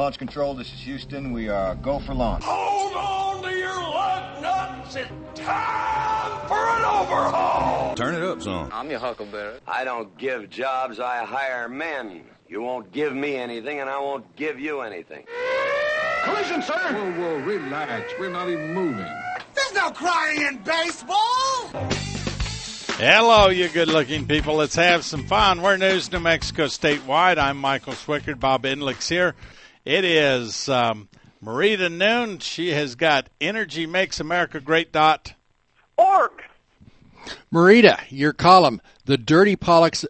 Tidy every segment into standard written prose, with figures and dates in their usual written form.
Launch control, this is Houston. We are go for launch. Hold on to your lug nuts. It's time for an overhaul. Turn it up, son. I'm your huckleberry. I don't give jobs, I hire men. You won't give me anything, and I won't give you anything. Collision, sir. Whoa, relax. We're not even moving. There's no crying in baseball. Hello, you good-looking people. Let's have some fun. We're News New Mexico statewide. I'm Michael Swickard. Bob Inlick's here. It is Marita noon. She has got EnergyMakesAmericaGreat.org. Marita, your column, The Dirty Politics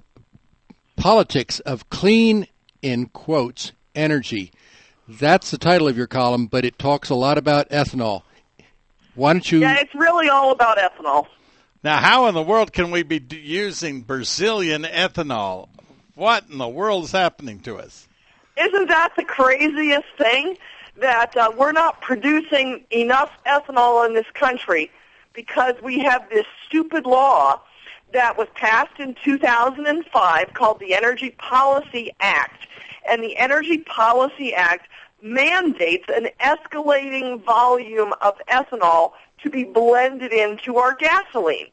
of Clean, in quotes, Energy. That's the title of your column, but it talks a lot about ethanol. Why don't you... Yeah, it's really all about ethanol. Now, how in the world can we be using Brazilian ethanol? What in the world is happening to us? Isn't that the craziest thing? That we're not producing enough ethanol in this country because we have this stupid law that was passed in 2005 called the Energy Policy Act. And the Energy Policy Act mandates an escalating volume of ethanol to be blended into our gasoline.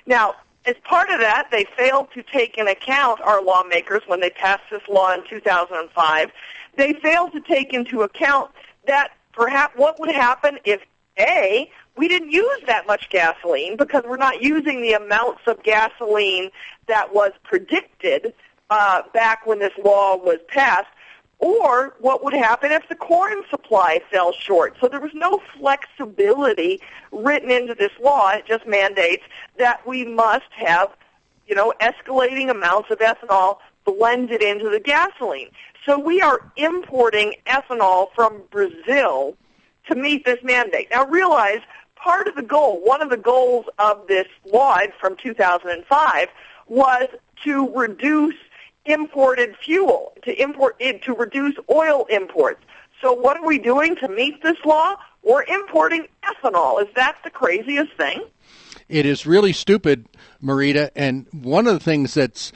Now, as part of that, they failed to take into account, our lawmakers, when they passed this law in 2005, they failed to take into account that perhaps what would happen if, A, we didn't use that much gasoline because we're not using the amounts of gasoline that was predicted back when this law was passed, or what would happen if the corn supply fell short. So there was no flexibility written into this law. It just mandates that we must have, escalating amounts of ethanol blended into the gasoline. So we are importing ethanol from Brazil to meet this mandate. Now realize part of the goal, one of the goals of this law from 2005 was to reduce imported fuel, to reduce oil imports. So what are we doing to meet this law? We're importing ethanol. Is that the craziest thing? It is really stupid, Marita, and one of the things that's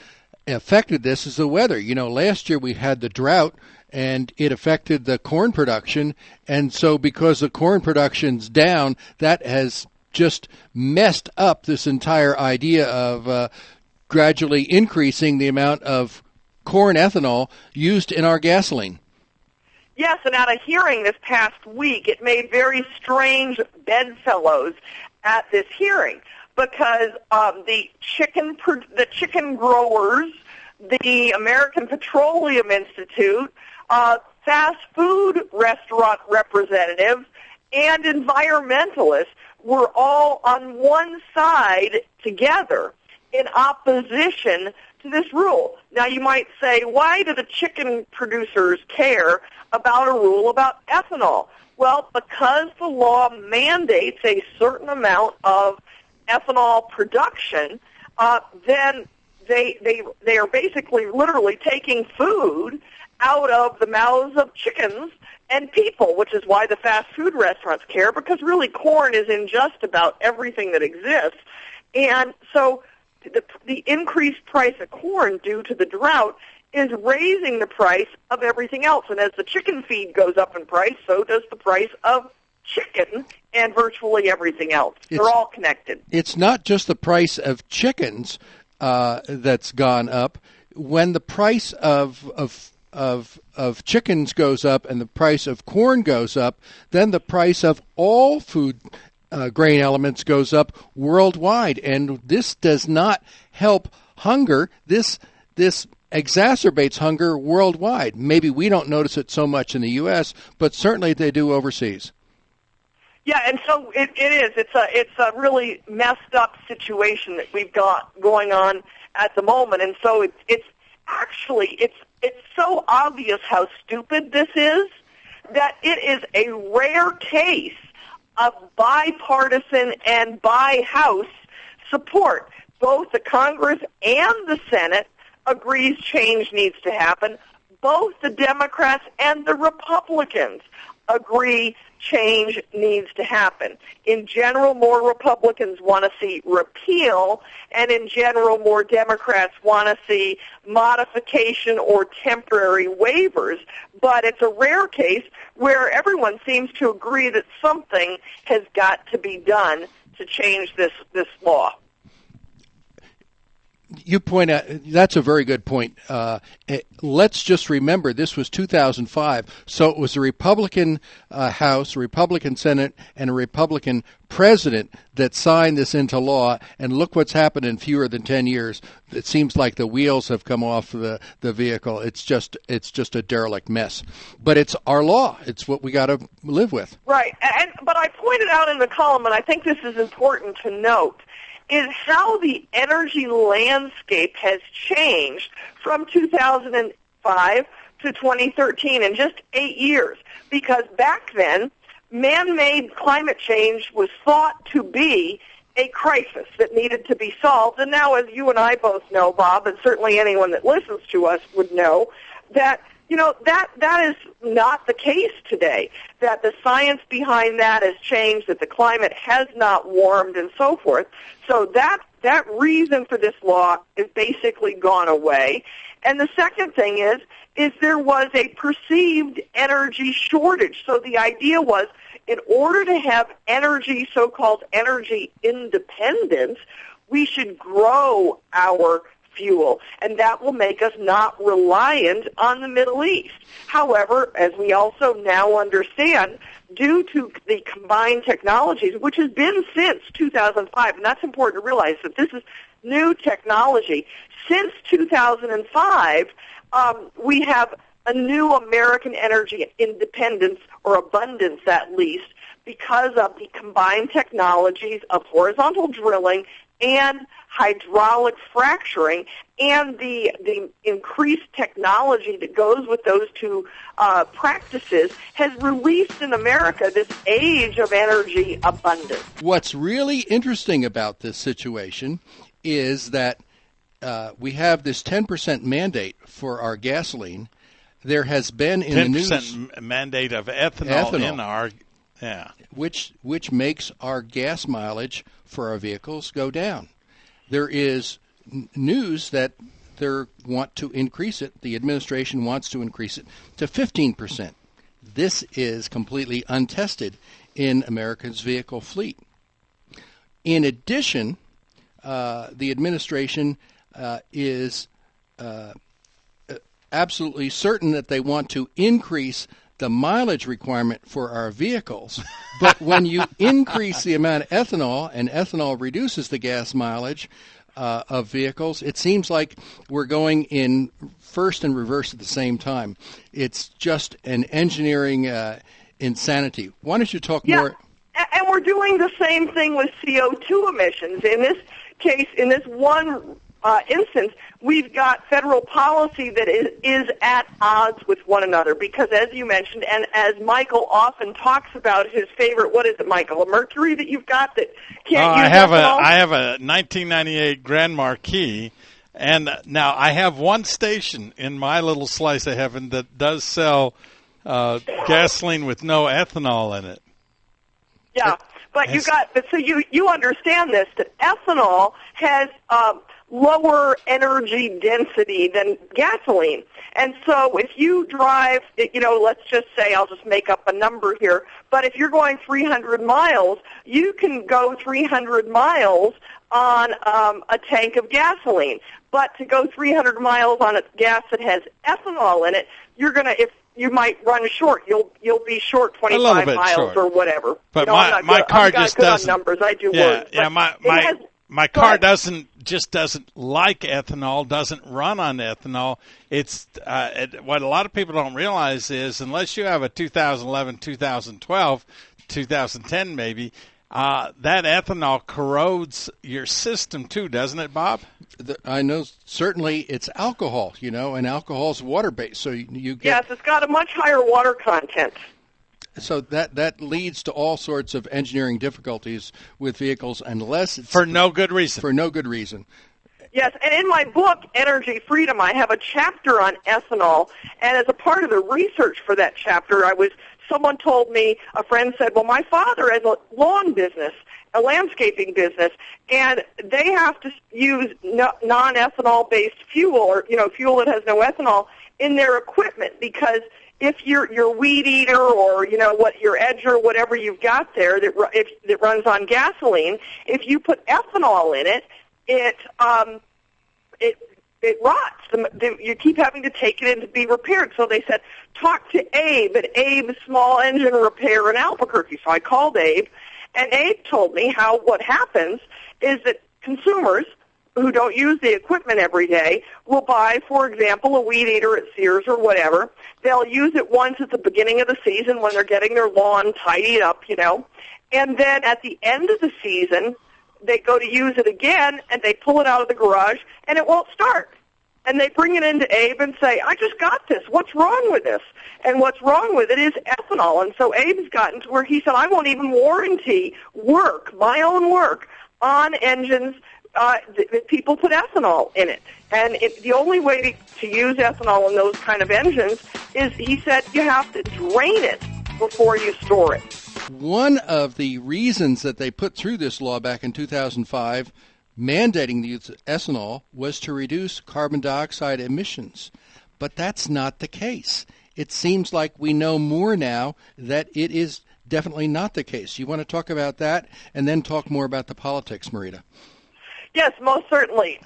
affected this is the weather. Last year we had the drought, and it affected the corn production, and so because the corn production's down, that has just messed up this entire idea of gradually increasing the amount of corn ethanol used in our gasoline. Yes, and at a hearing this past week, it made very strange bedfellows at this hearing because the chicken growers, the American Petroleum Institute, fast food restaurant representatives, and environmentalists were all on one side together in opposition to this rule. Now you might say, why do the chicken producers care about a rule about ethanol? Well, because the law mandates a certain amount of ethanol production, then they are basically literally taking food out of the mouths of chickens and people, which is why the fast food restaurants care, because really corn is in just about everything that exists. And so the increased price of corn due to the drought is raising the price of everything else. And as the chicken feed goes up in price, so does the price of chicken and virtually everything else. They're all connected. It's not just the price of chickens that's gone up. When the price of chickens goes up and the price of corn goes up, then the price of all food grain elements goes up worldwide, and this does not help hunger. This exacerbates hunger worldwide. Maybe we don't notice it so much in the U.S., but certainly they do overseas. Yeah, and so it is. It's a really messed up situation that we've got going on at the moment, and so it's so obvious how stupid this is that it is a rare case of bipartisan and bi-House support. Both the Congress and the Senate agrees change needs to happen. Both the Democrats and the Republicans agree change needs to happen. In general, more Republicans want to see repeal, and in general, more Democrats want to see modification or temporary waivers. But it's a rare case where everyone seems to agree that something has got to be done to change this law. You point out, that's a very good point. Let's just remember this was 2005, so it was a Republican House, a Republican Senate, and a Republican president that signed this into law, and look what's happened in fewer than 10 years. It seems like the wheels have come off the vehicle. It's just a derelict mess. But it's our law. It's what we got to live with. Right. But I pointed out in the column, and I think this is important to note, is how the energy landscape has changed from 2005 to 2013 in just 8 years. Because back then, man-made climate change was thought to be a crisis that needed to be solved. And now, as you and I both know, Bob, and certainly anyone that listens to us would know, that that is not the case today, that the science behind that has changed, that the climate has not warmed, and so forth. So that reason for this law is basically gone away. And the second thing is there was a perceived energy shortage. So the idea was, in order to have energy, so-called energy independence, we should grow our fuel, and that will make us not reliant on the Middle East. However, as we also now understand, due to the combined technologies, which has been since 2005, and that's important to realize that this is new technology. Since 2005, we have a new American energy independence, or abundance at least, because of the combined technologies of horizontal drilling and hydraulic fracturing, and the increased technology that goes with those two practices has released in America this age of energy abundance. What's really interesting about this situation is that we have this 10% mandate for our gasoline. There has been in the news 10% mandate of ethanol in our, which makes our gas mileage for our vehicles go down. There is news that they want to increase it. The administration wants to increase it to 15%. This is completely untested in America's vehicle fleet. In addition, the administration is absolutely certain that they want to increase the mileage requirement for our vehicles. But when you increase the amount of ethanol, and ethanol reduces the gas mileage of vehicles, it seems like we're going in first and reverse at the same time. It's just an engineering insanity. Why don't you talk more? And we're doing the same thing with CO2 emissions. In this case, in this one instance, we've got federal policy that is at odds with one another because, as you mentioned, and as Michael often talks about, his favorite, what is it, Michael, a Mercury that you've got that can't use ethanol? I have a 1998 Grand Marquis, and now I have one station in my little slice of heaven that does sell gasoline with no ethanol in it. Yeah, but you understand this, that ethanol has lower energy density than gasoline. And so if you drive, let's just say, I'll just make up a number here, but if you're going 300 miles, you can go 300 miles on a tank of gasoline. But to go 300 miles on a gas that has ethanol in it, you might run short. You'll be short 25 miles short, or whatever. But my car just doesn't. On numbers. I do words. Yeah, my car doesn't like ethanol, doesn't run on ethanol. It's what a lot of people don't realize is unless you have a 2011, 2012, 2010 maybe, that ethanol corrodes your system too, doesn't it, Bob? I know certainly it's alcohol, and alcohol's water-based, so you get... Yes, it's got a much higher water content. So that leads to all sorts of engineering difficulties with vehicles unless it's... For no good reason. For no good reason. Yes, and in my book, Energy Freedom, I have a chapter on ethanol, and as a part of the research for that chapter, I was someone told me, a friend said, well, my father has a lawn business, a landscaping business, and they have to use non-ethanol-based fuel, or, fuel that has no ethanol in their equipment, because if your weed eater or, what your edger, whatever you've got there that runs on gasoline, if you put ethanol in it, it rots. You keep having to take it in to be repaired. So they said, talk to Abe at Abe's Small Engine Repair in Albuquerque. So I called Abe, and Abe told me how what happens is that consumers who don't use the equipment every day will buy, for example, a weed eater at Sears or whatever. They'll use it once at the beginning of the season when they're getting their lawn tidied up, and then at the end of the season, they go to use it again, and they pull it out of the garage, and it won't start. And they bring it into Abe and say, I just got this. What's wrong with this? And what's wrong with it is ethanol. And so Abe's gotten to where he said, I won't even warranty my own work, on engines that people put ethanol in it. And the only way to use ethanol in those kind of engines is, he said, you have to drain it before you store it. One of the reasons that they put through this law back in 2005, mandating the use of ethanol, was to reduce carbon dioxide emissions. But that's not the case. It seems like we know more now that it is definitely not the case. You want to talk about that and then talk more about the politics, Marita? Yes, most certainly.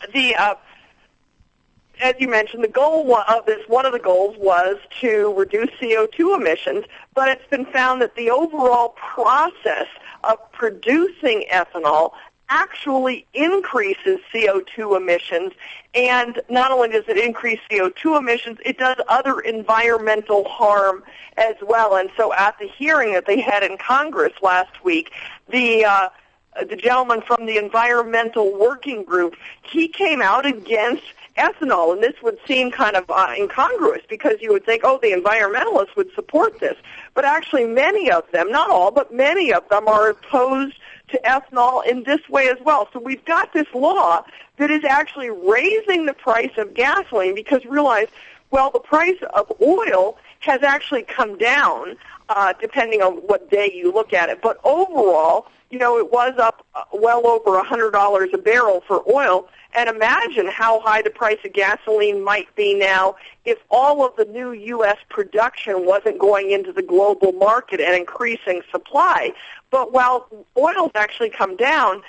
As you mentioned, the goal of this, one of the goals was to reduce CO2 emissions, but it's been found that the overall process of producing ethanol actually increases CO2 emissions, and not only does it increase CO2 emissions, it does other environmental harm as well. And so at the hearing that they had in Congress last week, the gentleman from the Environmental Working Group, he came out against ethanol, and this would seem kind of incongruous, because you would think, the environmentalists would support this. But actually many of them, not all, but many of them are opposed to ethanol in this way as well. So we've got this law that is actually raising the price of gasoline, because realize, the price of oil has actually come down, depending on what day you look at it. But overall, it was up well over $100 a barrel for oil. And imagine how high the price of gasoline might be now if all of the new U.S. production wasn't going into the global market and increasing supply. But while oil's actually come down,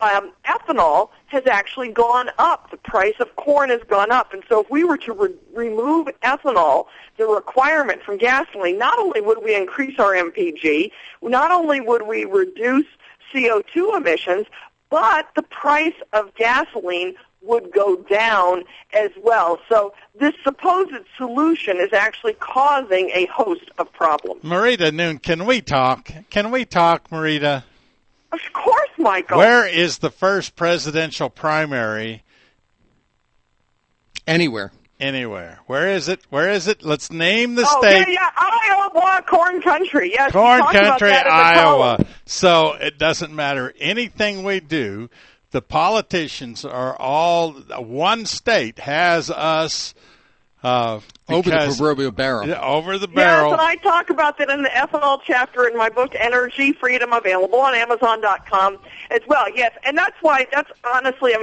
ethanol has actually gone up. The price of corn has gone up. And so if we were to remove ethanol, the requirement from gasoline, not only would we increase our MPG, not only would we reduce CO2 emissions, but the price of gasoline would go down as well. So this supposed solution is actually causing a host of problems. Marita Noon, can we talk? Can we talk, Marita? Of course, Michael. Where is the first presidential primary? Anywhere. Where is it? Let's name the state. Yeah, Iowa, corn country. Yes, corn country, Iowa. So it doesn't matter anything we do. The politicians are all, one state has us over the proverbial barrel. Over the barrel. Yes, and I talk about that in the ethanol chapter in my book, Energy Freedom, available on Amazon.com as well. Yes, and that's honestly,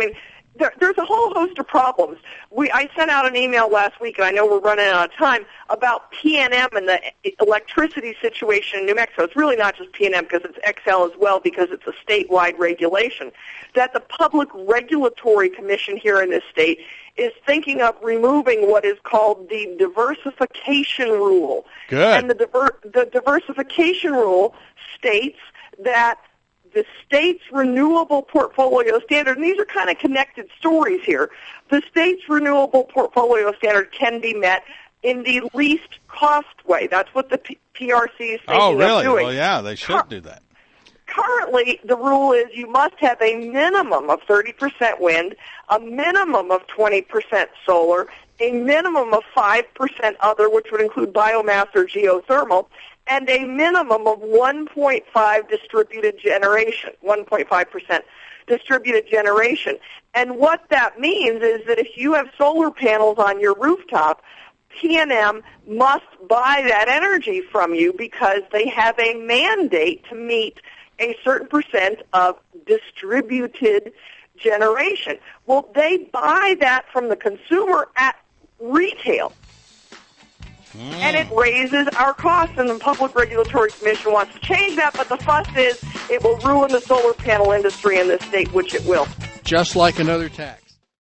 there's a whole host of problems. I sent out an email last week, and I know we're running out of time, about PNM and the electricity situation in New Mexico. It's really not just PNM, because it's XL as well, because it's a statewide regulation, that the Public Regulatory Commission here in this state is thinking of removing what is called the diversification rule. Good. And the diversification rule states that the state's renewable portfolio standard, and these are kind of connected stories here, the state's renewable portfolio standard can be met in the least cost way. That's what the PRC is thinking of doing. Oh, really? Well, yeah, they should do that. Currently, the rule is you must have a minimum of 30% wind, a minimum of 20% solar, a minimum of 5% other, which would include biomass or geothermal, and a minimum of 1.5 distributed generation, 1.5% distributed generation. And what that means is that if you have solar panels on your rooftop, PNM must buy that energy from you because they have a mandate to meet a certain percent of distributed generation. Well, they buy that from the consumer at retail. And it raises our costs, and the Public Regulatory Commission wants to change that, but the fuss is it will ruin the solar panel industry in this state, which it will. Just like another tax.